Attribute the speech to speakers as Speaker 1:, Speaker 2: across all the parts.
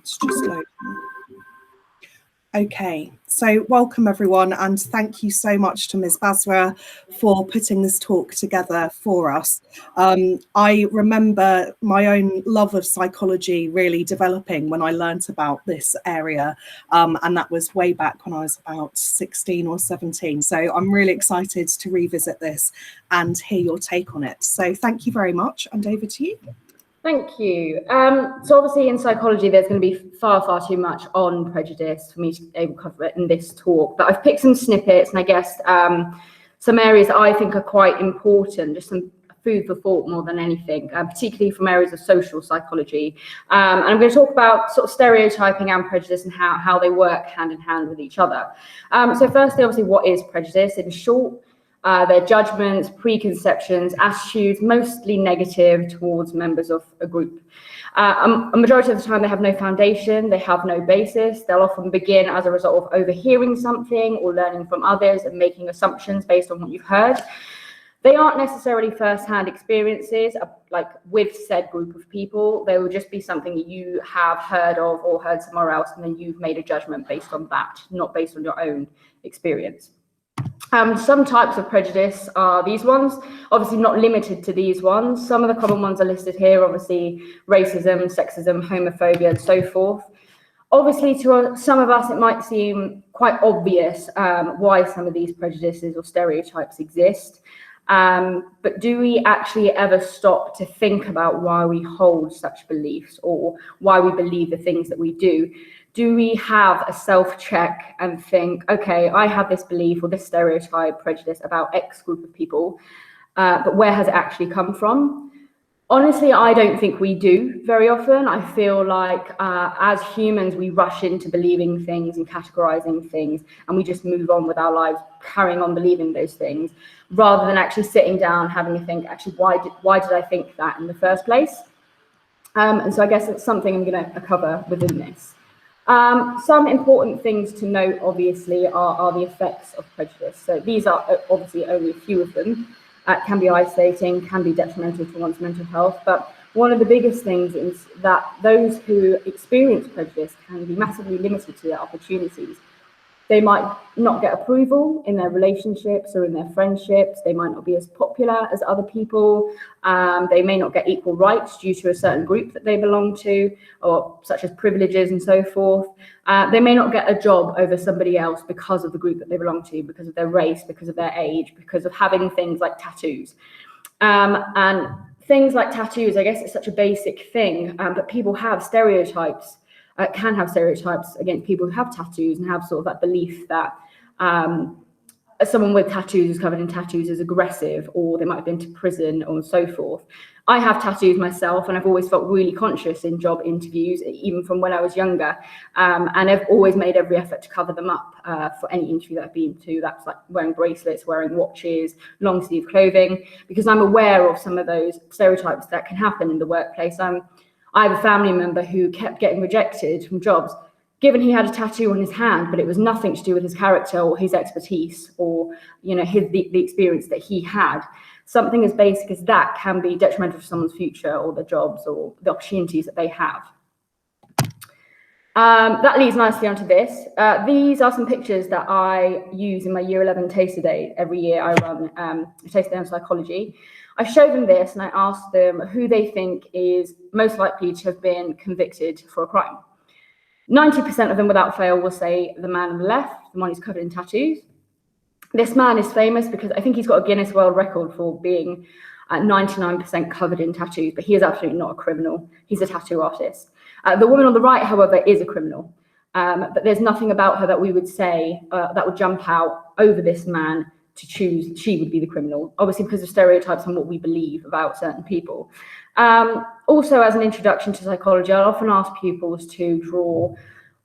Speaker 1: It's just loading. Okay, so welcome everyone, and thank you so much to Ms. Basra for putting this talk together for us. I remember my own love of psychology really developing when I learnt about this area, and that was way back when I was about 16 or 17. So I'm really excited to revisit this and hear your take on it. So thank you very much, and over to you.
Speaker 2: Thank you. So obviously in psychology, there's going to be far too much on prejudice for me to be able to cover it in this talk. But I've picked some snippets and I guess some areas that I think are quite important, just some food for thought more than anything, particularly from areas of social psychology. And I'm going to talk about sort of stereotyping and prejudice and how they work hand in hand with each other. So firstly, obviously, what is prejudice? In short, their judgments, preconceptions, attitudes, mostly negative towards members of a group. A majority of the time, they have no foundation, they have no basis. They'll often begin as a result of overhearing something or learning from others and making assumptions based on what you've heard. They aren't necessarily first-hand experiences, like with said group of people. They will just be something that you have heard of or heard somewhere else, and then you've made a judgment based on that, not based on your own experience. Some types of prejudice are these ones, obviously not limited to these ones. Some of the common ones are listed here, obviously racism, sexism, homophobia, and so forth. Obviously, to some of us, it might seem quite obvious why some of these prejudices or stereotypes exist. But do we actually ever stop to think about why we hold such beliefs or why we believe the things that we do? Do we have a self-check and think, okay, I have this belief or this stereotype, prejudice about X group of people, but where has it actually come from? Honestly, I don't think we do very often. I feel like as humans, we rush into believing things and categorizing things, and we just move on with our lives, carrying on believing those things, rather than actually sitting down, having a think, actually, why did I think that in the first place? And so I guess it's something I'm going to cover within this. Some important things to note, obviously, are the effects of prejudice. So these are obviously only a few of them. Can be isolating, can be detrimental to one's mental health. But one of the biggest things is that those who experience prejudice can be massively limited to their opportunities. They might not get approval in their relationships or in their friendships. They might not be as popular as other people. They may not get equal rights due to a certain group that they belong to, or such as privileges and so forth. They may not get a job over somebody else because of the group that they belong to, because of their race, because of their age, because of having things like tattoos. And things like tattoos, I guess it's such a basic thing, but people have stereotypes. Can have stereotypes against people who have tattoos and have sort of that belief that someone with tattoos who's covered in tattoos is aggressive, or they might have been to prison or so forth. I have tattoos myself, and I've always felt really conscious in job interviews, even from when I was younger. And I've always made every effort to cover them up for any interview that I've been to. That's like wearing bracelets, wearing watches, long sleeve clothing, because I'm aware of some of those stereotypes that can happen in the workplace. I have a family member who kept getting rejected from jobs, given he had a tattoo on his hand, but it was nothing to do with his character or his expertise or, you know, the experience that he had. Something as basic as that can be detrimental to someone's future or their jobs or the opportunities that they have. That leads nicely onto this. These are some pictures that I use in my Year 11 Taster Day. Every year I run a Taster Day on psychology. I show them this and I ask them who they think is most likely to have been convicted for a crime. 90% of them without fail will say the man on the left, the one who's covered in tattoos. This man is famous because I think he's got a Guinness World Record for being 99% covered in tattoos, but he is absolutely not a criminal. He's a tattoo artist. The woman on the right, however, is a criminal. But there's nothing about her that we would say that would jump out over this man to choose she would be the criminal, obviously because of stereotypes and what we believe about certain people. Also, as an introduction to psychology, I often ask pupils to draw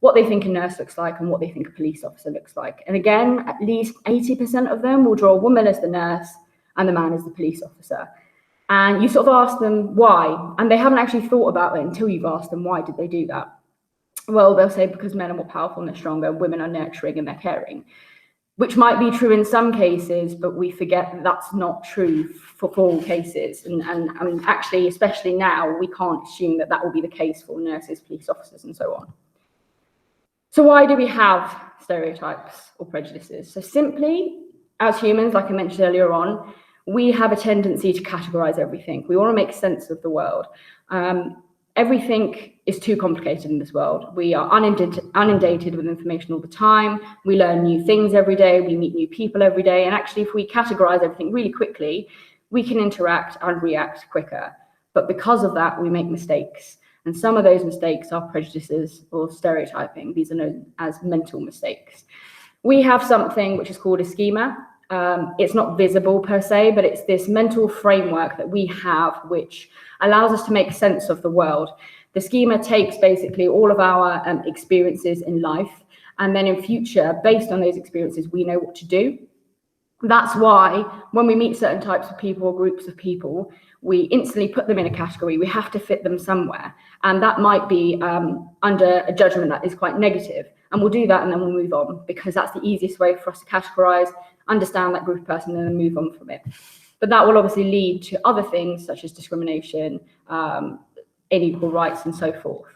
Speaker 2: what they think a nurse looks like and what they think a police officer looks like. And again, at least 80% of them will draw a woman as the nurse and the man as the police officer. And you sort of ask them why, and they haven't actually thought about it until you've asked them why did they do that. Well, they'll say because men are more powerful and they're stronger, women are nurturing and they're caring. which might be true in some cases, but we forget that that's not true for all cases. And actually, especially now, we can't assume that that will be the case for nurses, police officers, and so on. So why do we have stereotypes or prejudices? So simply, as humans, like I mentioned earlier on, we have a tendency to categorize everything. We want to make sense of the world. Everything is too complicated in this world. We are inundated with information all the time. We learn new things every day. We meet new people every day. And actually, if we categorize everything really quickly, we can interact and react quicker. But because of that, we make mistakes. And some of those mistakes are prejudices or stereotyping. These are known as mental mistakes. We have something which is called a schema. It's not visible per se, but it's this mental framework that we have which allows us to make sense of the world. The schema takes basically all of our experiences in life, and then in future, based on those experiences, we know what to do. That's why when we meet certain types of people or groups of people, we instantly put them in a category. We have to fit them somewhere. And that might be under a judgment that is quite negative. And we'll do that and then we'll move on, because that's the easiest way for us to categorize, understand that group of person, and then move on from it. But that will obviously lead to other things such as discrimination, unequal rights, and so forth.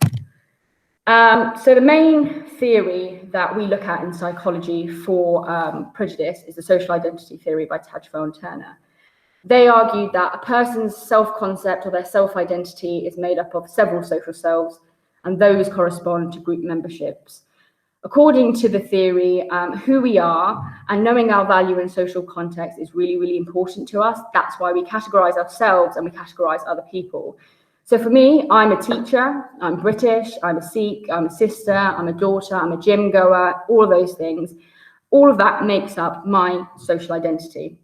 Speaker 2: So the main theory that we look at in psychology for prejudice is the social identity theory by Tajfel and Turner. They argued that a person's self-concept or their self-identity is made up of several social selves, and those correspond to group memberships. According to the theory, who we are and knowing our value in social context is really, really important to us. That's why we categorize ourselves and we categorize other people. So for me, I'm a teacher, I'm British, I'm a Sikh, I'm a sister, I'm a daughter, I'm a gym goer, all of those things. All of that makes up my social identity.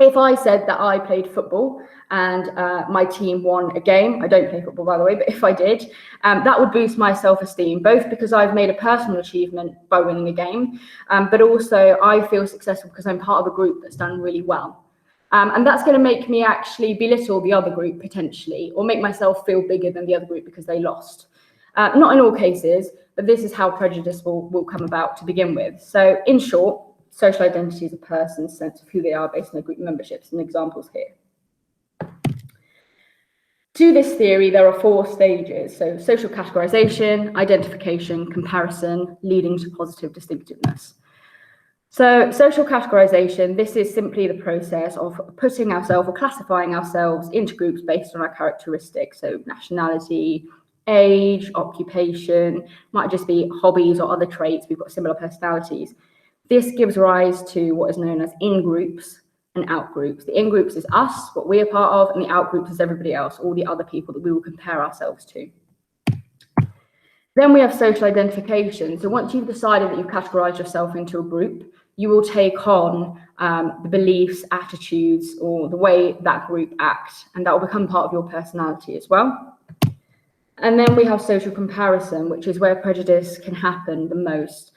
Speaker 2: If I said that I played football and my team won a game, I don't play football, by the way, but if I did, that would boost my self-esteem, both because I've made a personal achievement by winning a game, but also I feel successful because I'm part of a group that's done really well. And that's going to make me actually belittle the other group potentially, or make myself feel bigger than the other group because they lost. Not in all cases, but this is how prejudice will come about to begin with. So in short, social identity is a person's sense of who they are based on their group memberships, and examples here. To this theory, there are 4 stages. So social categorization, identification, comparison, leading to positive distinctiveness. So social categorization, this is simply the process of putting ourselves or classifying ourselves into groups based on our characteristics. So nationality, age, occupation, might just be hobbies or other traits. We've got similar personalities. This gives rise to what is known as in-groups and out-groups. The in-groups is us, what we are part of, and the out-groups is everybody else, all the other people that we will compare ourselves to. Then we have social identification. So once you've decided that you've categorized yourself into a group, you will take on the beliefs, attitudes, or the way that group acts, and that will become part of your personality as well. And then we have social comparison, which is where prejudice can happen the most.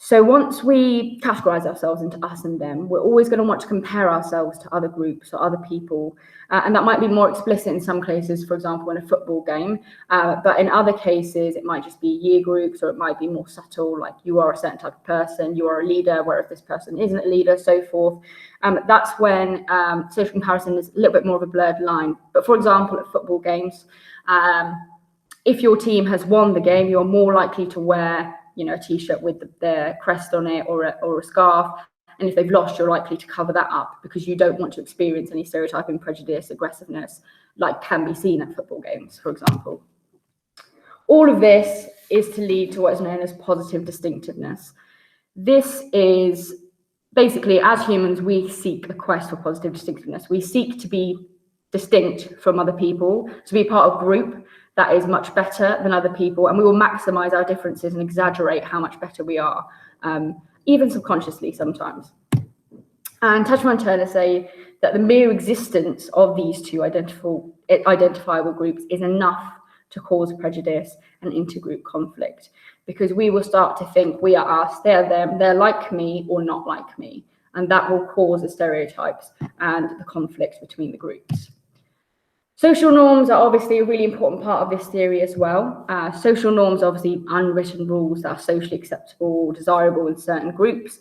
Speaker 2: So once we categorize ourselves into us and them, we're always going to want to compare ourselves to other groups or other people. And that might be more explicit in some cases, for example, in a football game. But in other cases, it might just be year groups, or it might be more subtle, like you are a certain type of person, you are a leader, whereas this person isn't a leader, so forth. That's when social comparison is a little bit more of a blurred line. But for example, at football games, if your team has won the game, you're more likely to wear a t-shirt with their crest on it, or a scarf, and if they've lost, you're likely to cover that up because you don't want to experience any stereotyping, prejudice, aggressiveness like can be seen at football games, for example. All of this is to lead to what is known as positive distinctiveness. This is basically, as humans, we seek a quest for positive distinctiveness. We seek to be distinct from other people, to be part of a group that is much better than other people, and we will maximize our differences and exaggerate how much better we are, even subconsciously sometimes. And Tajfel and Turner say that the mere existence of these two identifiable groups is enough to cause prejudice and intergroup conflict, because we will start to think we are us, they're them, they're like me or not like me, and that will cause the stereotypes and the conflicts between the groups. Social norms are obviously a really important part of this theory as well. Social norms are obviously unwritten rules that are socially acceptable or desirable in certain groups.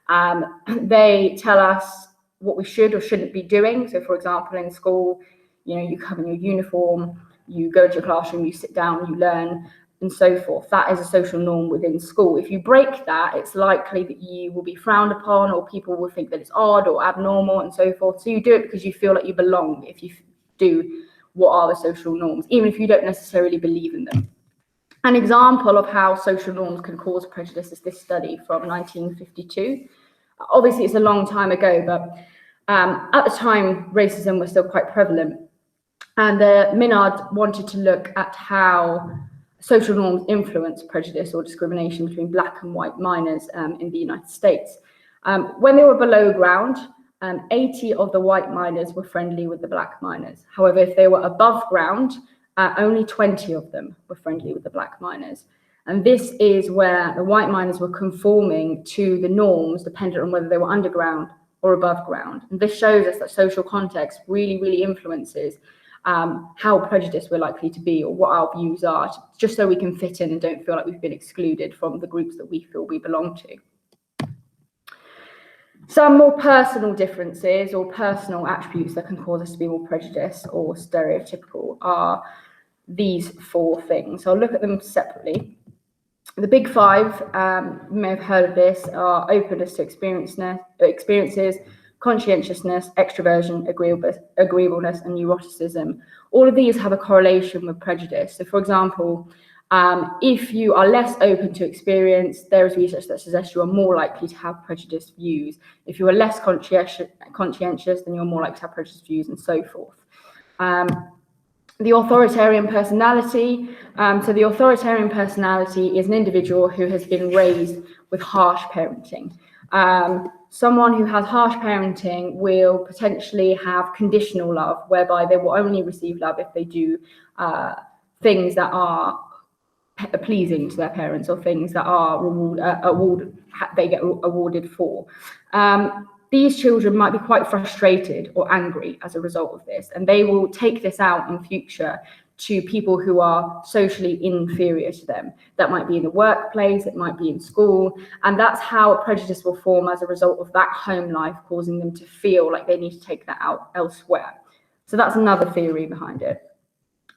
Speaker 2: They tell us what we should or shouldn't be doing. So, for example, in school, you come in your uniform, you go to your classroom, you sit down, you learn, and so forth. That is a social norm within school. If you break that, it's likely that you will be frowned upon, or people will think that it's odd or abnormal and so forth. So you do it because you feel like you belong if you do what are the social norms, even if you don't necessarily believe in them. An example of how social norms can cause prejudice is this study from 1952. Obviously, it's a long time ago, but at the time, racism was still quite prevalent. And Minard wanted to look at how social norms influence prejudice or discrimination between black and white miners in the United States. When they were below ground, 80 of the white miners were friendly with the black miners. However, if they were above ground, only 20 of them were friendly with the black miners. And this is where the white miners were conforming to the norms dependent on whether they were underground or above ground. And this shows us that social context really, really influences how prejudiced we're likely to be, or what our views are, just so we can fit in and don't feel like we've been excluded from the groups that we feel we belong to. Some more personal differences or personal attributes that can cause us to be more prejudiced or stereotypical are these 4 things. So I'll look at them separately. The big 5, you may have heard of this, are openness to experiences, conscientiousness, extroversion, agreeableness, and neuroticism. All of these have a correlation with prejudice. So, for example, if you are less open to experience, there is research that suggests you are more likely to have prejudiced views. If you are less conscientious, then you're more likely to have prejudiced views, and so forth. The authoritarian personality. So the authoritarian personality is an individual who has been raised with harsh parenting. Someone who has harsh parenting will potentially have conditional love, whereby they will only receive love if they do things that are pleasing to their parents, or things that are they get awarded for. These children might be quite frustrated or angry as a result of this, and they will take this out in future to people who are socially inferior to them. That might be in the workplace, it might be in school, and that's how a prejudice will form as a result of that home life causing them to feel like they need to take that out elsewhere. So that's another theory behind it.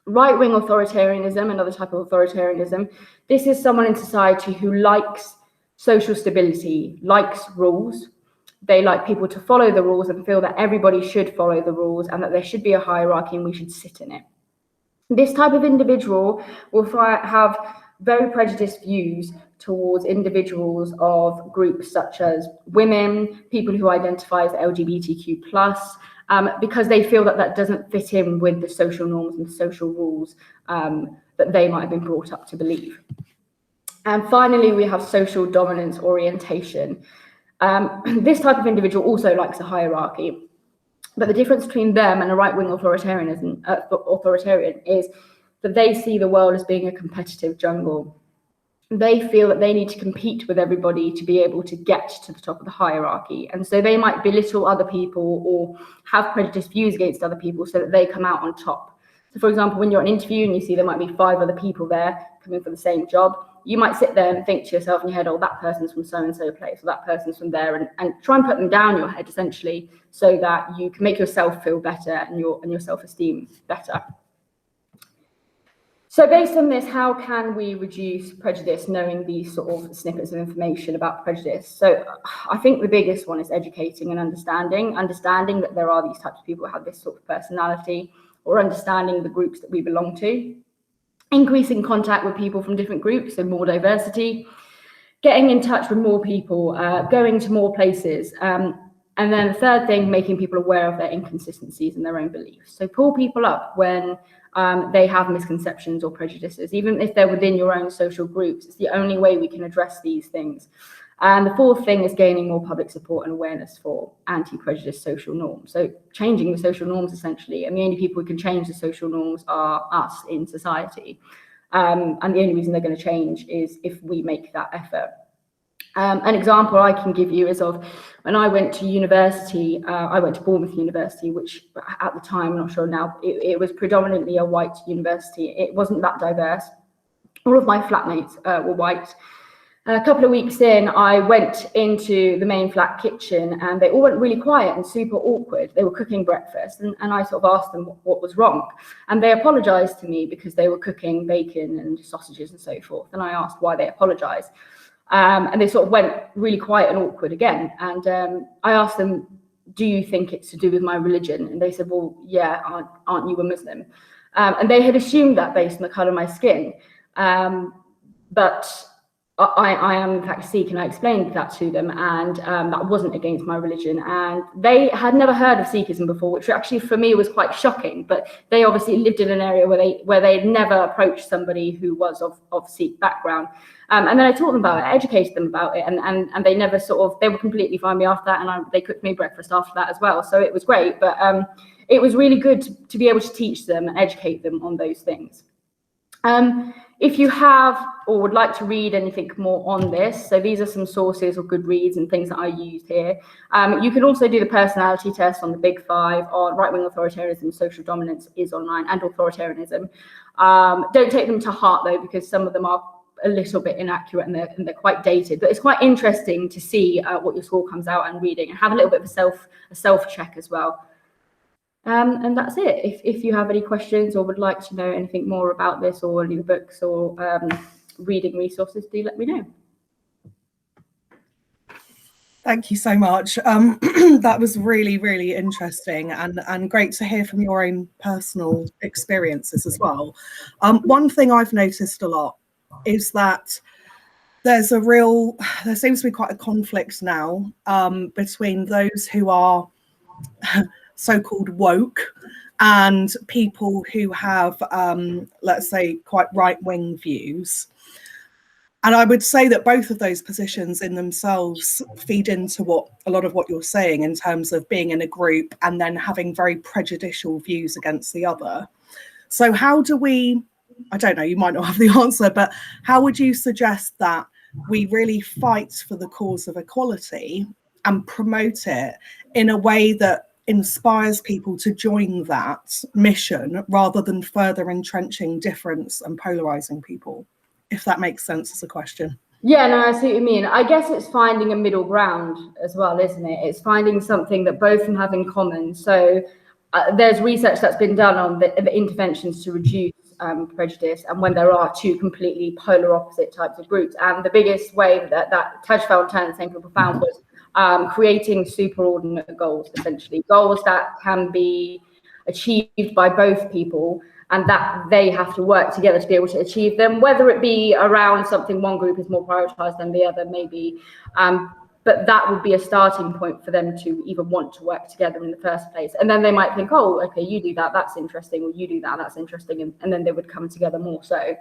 Speaker 2: Right-wing authoritarianism, another type of authoritarianism. This is someone in society who likes social stability, likes rules. They like people to follow the rules and feel that everybody should follow the rules and that there should be a hierarchy and we should sit in it. This type of individual will have very prejudiced views towards individuals of groups such as women, people who identify as LGBTQ+, because they feel that that doesn't fit in with the social norms and the social rules that they might have been brought up to believe. And finally, we have social dominance orientation. This type of individual also likes a hierarchy. But the difference between them and a right-wing authoritarian is that they see the world as being a competitive jungle. They feel that they need to compete with everybody to be able to get to the top of the hierarchy. And so they might belittle other people or have prejudiced views against other people so that they come out on top. So, for example, when you're on an interview and you see there might be 5 other people there coming for the same job, you might sit there and think to yourself in your head, oh, that person's from so-and-so place, or that person's from there, and try and put them down your head, essentially, so that you can make yourself feel better and your self-esteem better. So based on this, how can we reduce prejudice, knowing these sort of snippets of information about prejudice? So I think the biggest one is educating and understanding that there are these types of people who have this sort of personality, or understanding the groups that we belong to. Increasing contact with people from different groups, so more diversity, getting in touch with more people, going to more places. And then the third thing, making people aware of their inconsistencies and their own beliefs. So pull people up when they have misconceptions or prejudices, even if they're within your own social groups. It's the only way we can address these things. And the fourth thing is gaining more public support and awareness for anti-prejudice social norms. So changing the social norms, essentially, and the only people who can change the social norms are us in society. And the only reason they're going to change is if we make that effort. An example I can give you is of when I went to university. I went to Bournemouth University, which at the time, I'm not sure now, it was predominantly a white university. It wasn't that diverse. All of my flatmates were white. A couple of weeks in, I went into the main flat kitchen and they all went really quiet and super awkward. They were cooking breakfast and I sort of asked them what was wrong. And they apologized to me because they were cooking bacon and sausages and so forth. And I asked why they apologized. And they sort of went really quiet and awkward again. And I asked them, do you think it's to do with my religion? And they said, well, yeah, aren't you a Muslim? And they had assumed that based on the color of my skin. But I am in fact Sikh, and I explained that to them, and that wasn't against my religion. And they had never heard of Sikhism before, which actually for me was quite shocking. But they obviously lived in an area where they had never approached somebody who was of Sikh background. And then I taught them about it, educated them about it, and they never they were completely fine with me after that, and they cooked me breakfast after that as well. So it was great, but it was really good to be able to teach them and educate them on those things. If you have or would like to read anything more on this, so these are some sources or good reads and things that I used here. You can also do the personality test on the Big Five on right-wing authoritarianism, social dominance is online, and authoritarianism. Don't take them to heart though, because some of them are a little bit inaccurate and they're quite dated, but it's quite interesting to see what your score comes out and reading, and have a little bit of a self check as well. And that's it. If you have any questions or would like to know anything more about this or any books or reading resources, do let me know.
Speaker 1: Thank you so much. That was really, really interesting and great to hear from your own personal experiences as well. One thing I've noticed a lot is that there seems to be quite a conflict now between those who are so-called woke and people who have, let's say, quite right-wing views. And I would say that both of those positions in themselves feed into a lot of what you're saying in terms of being in a group and then having very prejudicial views against the other. So how do we, I don't know, you might not have the answer, but how would you suggest that we really fight for the cause of equality and promote it in a way that inspires people to join that mission rather than further entrenching difference and polarizing people, if that makes sense as a question?
Speaker 2: Yeah, no, I see what you mean. I guess it's finding a middle ground as well, isn't it? It's finding something that both of them have in common. So there's research that's been done on the interventions to reduce prejudice, and when there are two completely polar opposite types of groups. And the biggest way that Tajfel and Turner, same people, found was creating superordinate goals, essentially goals that can be achieved by both people and that they have to work together to be able to achieve them, whether it be around something one group is more prioritized than the other, maybe. But that would be a starting point for them to even want to work together in the first place. And then they might think, oh, okay, you do that, that's interesting, or you do that, that's interesting. And then they would come together more so.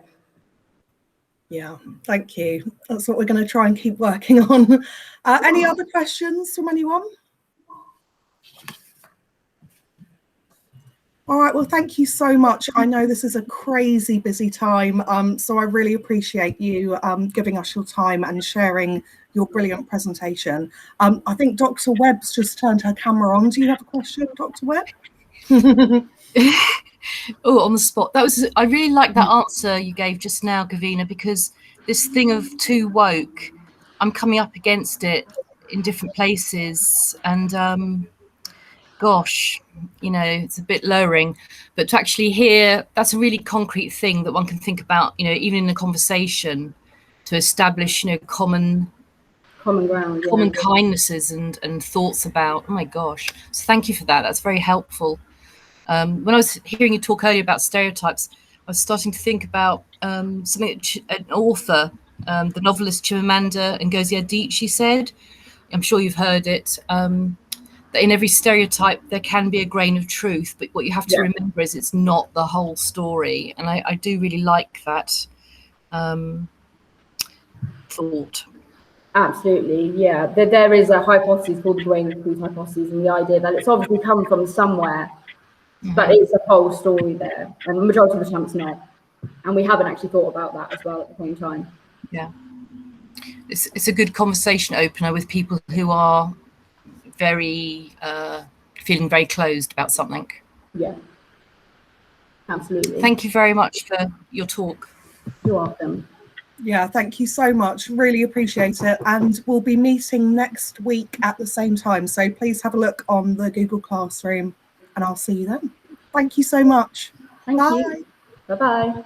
Speaker 1: Yeah, thank you. That's what we're going to try and keep working on. Any other questions from anyone? All right, well, thank you so much. I know this is a crazy busy time, so I really appreciate you giving us your time and sharing your brilliant presentation. I think Dr. Webb's just turned her camera on. Do you have a question, Dr. Webb?
Speaker 3: Oh, on the spot. I really like that answer you gave just now, Govina, because this thing of too woke, I'm coming up against it in different places, and gosh, you know, it's a bit lowering. But to actually hear, that's a really concrete thing that one can think about, you know, even in a conversation, to establish, you know, common
Speaker 2: ground,
Speaker 3: common kindnesses and thoughts about. Oh my gosh! So thank you for that. That's very helpful. When I was hearing you talk earlier about stereotypes, I was starting to think about something that an author, the novelist Chimamanda Ngozi Adichie said. I'm sure you've heard it. That in every stereotype there can be a grain of truth, but what you have to remember is it's not the whole story. And I do really like that thought.
Speaker 2: Absolutely, yeah. There is a hypothesis called the grain of truth hypothesis, and the idea that it's obviously come from somewhere, but it's a whole story there, and the majority of the time it's not. And we haven't actually thought about that as well at the same time.
Speaker 3: Yeah, it's a good conversation opener with people who are very feeling very closed about something.
Speaker 2: Yeah, absolutely.
Speaker 3: Thank you very much for your talk.
Speaker 2: You're welcome.
Speaker 1: Yeah, thank you so much. Really appreciate it. And we'll be meeting next week at the same time. So please have a look on the Google Classroom and I'll see you then. Thank you so much.
Speaker 2: Thank
Speaker 1: Bye.
Speaker 2: you. Bye-bye.